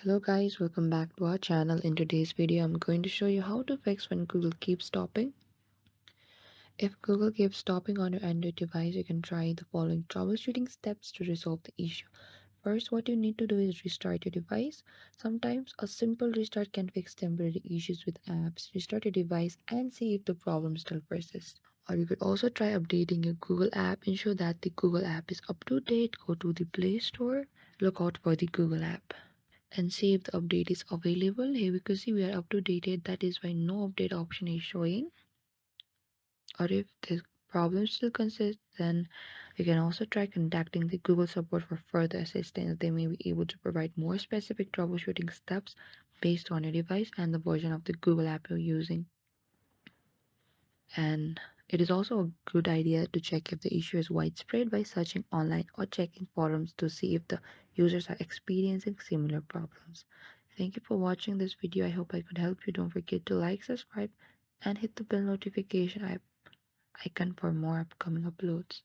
Hello guys, welcome back to our channel. In today's video, I'm going to show you how to fix when Google keeps stopping. If Google keeps stopping on your Android device, you can try the following troubleshooting steps to resolve the issue. First, what you need to do is restart your device. Sometimes a simple restart can fix temporary issues with apps. Restart your device and see if the problem still persists. Or you could also try updating your Google app. Ensure that the Google app is up to date. Go to the Play Store, look out for the Google app and see if the update is available. Here we can see we are up to date, that is why no update option is showing. Or if the problem still consists, then you can also try contacting the Google support for further assistance. They may be able to provide more specific troubleshooting steps based on your device and the version of the Google app you're using. And it is also a good idea to check if the issue is widespread by searching online or checking forums to see if the users are experiencing similar problems. Thank you for watching this video. I hope I could help you. Don't forget to like, subscribe, and hit the bell notification icon for more upcoming uploads.